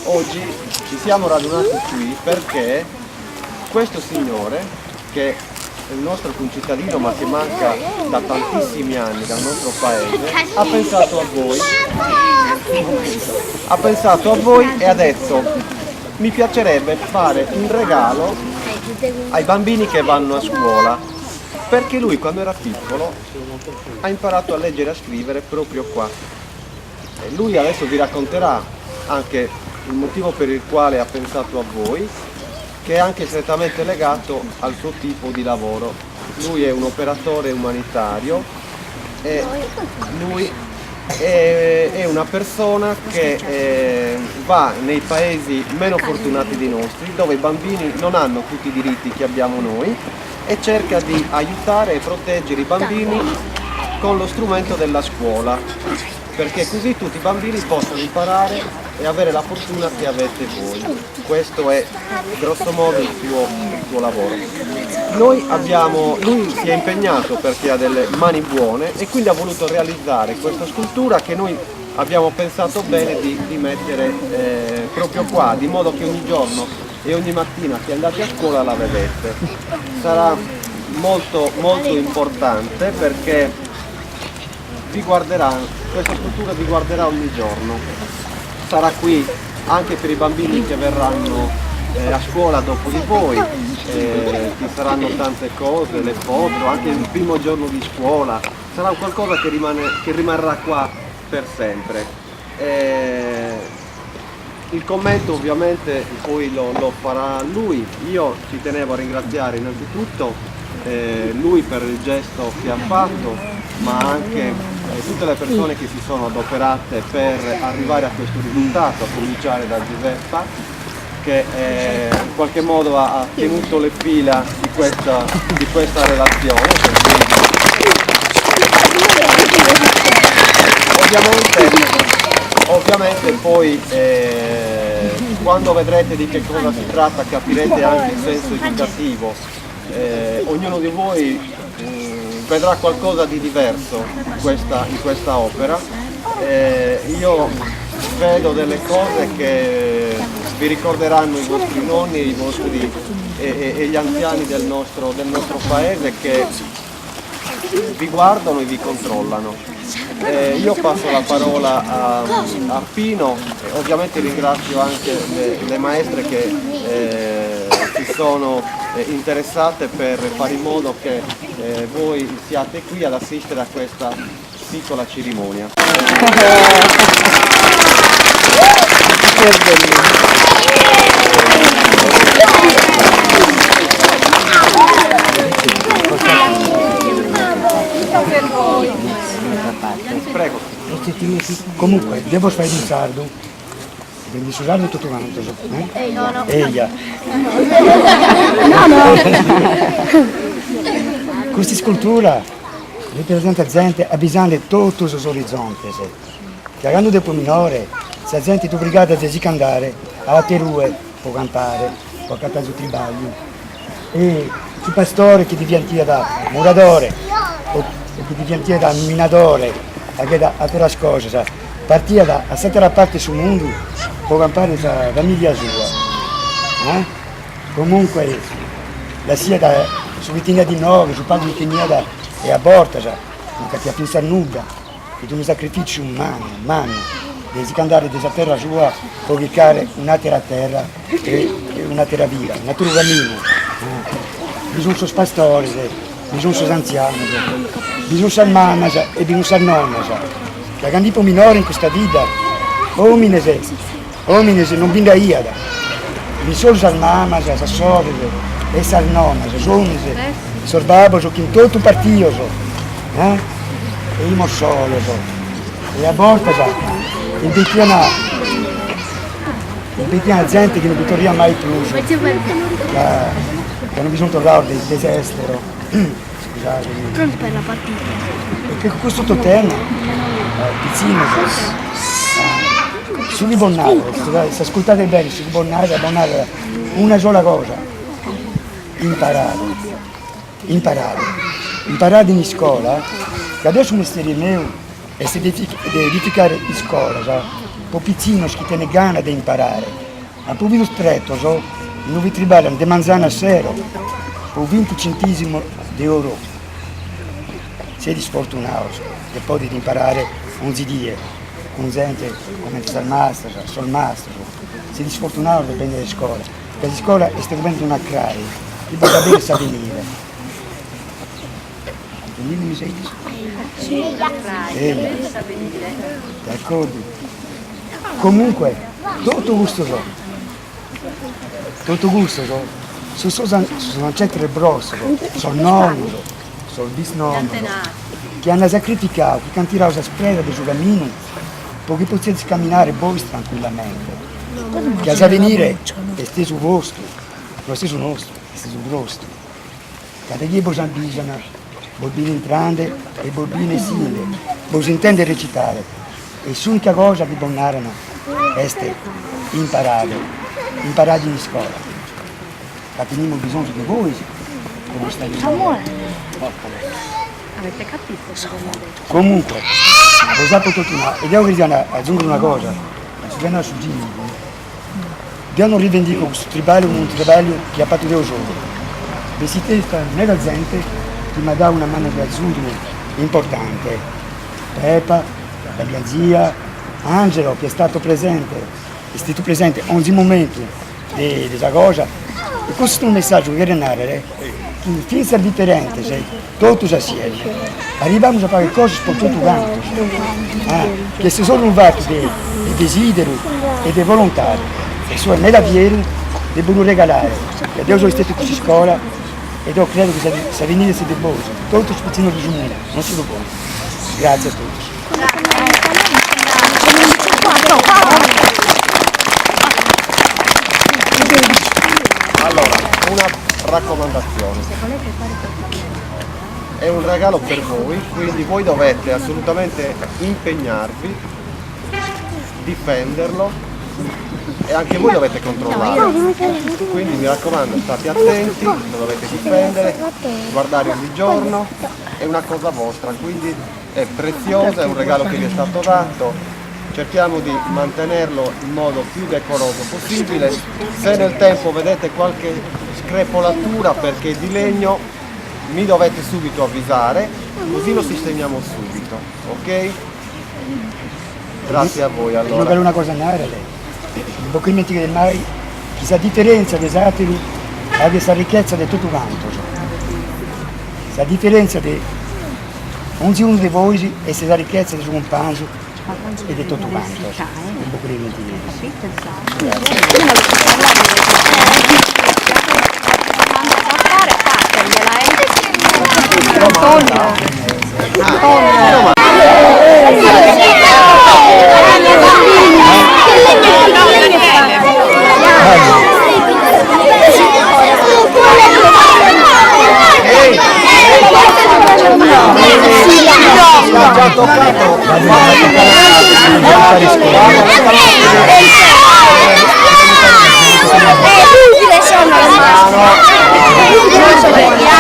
oggi ci siamo radunati qui perché questo signore, che è il nostro concittadino ma che manca da tantissimi anni dal nostro paese, ha pensato a voi. Ha pensato a voi e ha detto: mi piacerebbe fare un regalo ai bambini che vanno a scuola, perché lui quando era piccolo ha imparato a leggere e a scrivere proprio qua. E lui adesso vi racconterà anche il motivo per il quale ha pensato a voi, che è anche strettamente legato al suo tipo di lavoro. Lui è un operatore umanitario e lui è una persona che va nei paesi meno fortunati dei nostri, dove i bambini non hanno tutti i diritti che abbiamo noi, e cerca di aiutare e proteggere i bambini con lo strumento della scuola, perché così tutti i bambini possono imparare e avere la fortuna che avete voi. Questo è grosso modo il suo lavoro. Lui si è impegnato perché ha delle mani buone e quindi ha voluto realizzare questa scultura che noi abbiamo pensato bene di mettere proprio qua, di modo che ogni giorno e ogni mattina che andate a scuola la vedete. Sarà molto importante perché questa scultura vi guarderà ogni giorno. Sarà qui anche per i bambini che verranno a scuola dopo di voi, ci saranno tante cose, le foto, anche il primo giorno di scuola, sarà qualcosa che rimarrà qua per sempre. Il commento ovviamente poi lo farà lui. Io ci tenevo a ringraziare innanzitutto lui per il gesto che ha fatto, ma anche tutte le persone che si sono adoperate per arrivare a questo risultato, a cominciare da Giuseppa, che in qualche modo ha tenuto le fila di questa relazione. Ovviamente poi quando vedrete di che cosa si tratta capirete anche il senso educativo. Ognuno di voi vedrà qualcosa di diverso in questa opera. Io vedo delle cose che vi ricorderanno i vostri nonni, e gli anziani del nostro paese, che vi guardano e vi controllano. Io passo la parola a Pino, ovviamente ringrazio anche le maestre che si sono interessate per fare in modo che voi siate qui ad assistere a questa piccola cerimonia. Prego. Comunque, devo fare in sardo. Devi usarlo tutto quanto, eh? No. Eia. Questa scultura rappresenta gente abitando tutti gli orizzonti. Chiarando dopo minore, se la gente è obbligata a andare alla terue, può cantare tutti i balli. E il pastore che diventa da muratore, o che diventa da minatore, a tutte le cose, partia da a stare a parte sul mondo, può campare da famiglia sua. Comunque, la sia da su Vitigna di Nove, su Padre Vitigna e a Borta, non capisce pensare nulla, è un sacrificio umano, devi andare da terra sua, può ubicare un'altra terra e una terra viva, un altro cammino. Bisogna i pastori, bisogna gli anziani, bisogna le mamme e bisogna le nonne. La grande minore in questa vita, uomini non vinda iada, non solo le mamme, le sorelle, le nonne, le uomini, i babbo, che in tutto il partito, e i morsoli, e a volte invitiamo gente che non tornerà mai più, che non bisogna tornare del desestero. Scusatemi. Pronto per la partita. Perché questo tema, piccino, su Libonnare, se ascoltate bene, su Libonnare, una sola cosa, imparare in scuola, che adesso un mestiere mio, e se devi edificare in scuola, so? Un po' piccino che te ne gana di imparare, ma un po' più stretto, so? Non vi triballano di manzana a zero, per 20 centesimi di euro. Sei sfortunato, so? E poi di imparare ogni giorno, con gente come sul master, sul master, so? Sei sfortunato di prendere scuola, perché la scuola è estremamente una crai, ti può davvero sa venire. Quindi mi sei d'accordo? Comunque, tutto gusto so. Tutto gusto so. Sono centri brosso, sono nonno, sono bisnonno, che hanno sacrificato, che hanno tirato la spreda del suo cammino, perché potete camminare voi tranquillamente. Che a venire è stesso vostro, lo stesso nostro, è stesso vostro. Cada dia voi bisogna, voi entrande e voi sinde, voi intende recitare. E l'unica cosa che voi narrano è imparare in scuola. Abbiamo bisogno di voi, come stai dicendo. Avete capito? Comunque, ho usato tutto e devo aggiungere una cosa, si viene su Gini. Io non rivendico questo tribale un tribale che ha fatto Dio solo. Visitesta nella gente che mi ha dato una mano di azzurro importante. Peppa, la mia zia, Angelo che è stato presente ogni momento di questa cosa. E questo è un messaggio che vorrei narrare, che senza differenze, tutti assieme, arriviamo a fare cose per tutto quanto, che se sono un fatto di desidero e di volontà, e sono nella via, devono regalare, che Dio è stato qui in scuola, e io credo che se venire siete voi, tutti spezzino di giugno, non solo voi. Grazie a tutti. Allora, una raccomandazione. È un regalo per voi, quindi voi dovete assolutamente impegnarvi, difenderlo e anche voi dovete controllarlo. Quindi mi raccomando, state attenti, lo dovete difendere, guardare ogni giorno, è una cosa vostra, quindi è preziosa, è un regalo che vi è stato dato. Cerchiamo di mantenerlo in modo più decoroso possibile. Se nel tempo vedete qualche screpolatura perché è di legno, mi dovete subito avvisare, così lo sistemiamo subito, ok? Grazie a voi allora. Voglio una cosa nera lei. Non può dimenticare mai questa differenza dei satiri ha questa ricchezza di tutto quanto. Questa differenza di ognuno di voi e questa ricchezza di suo compagno e di tutto quanto. Non può Già toccato. Utile sono le mani.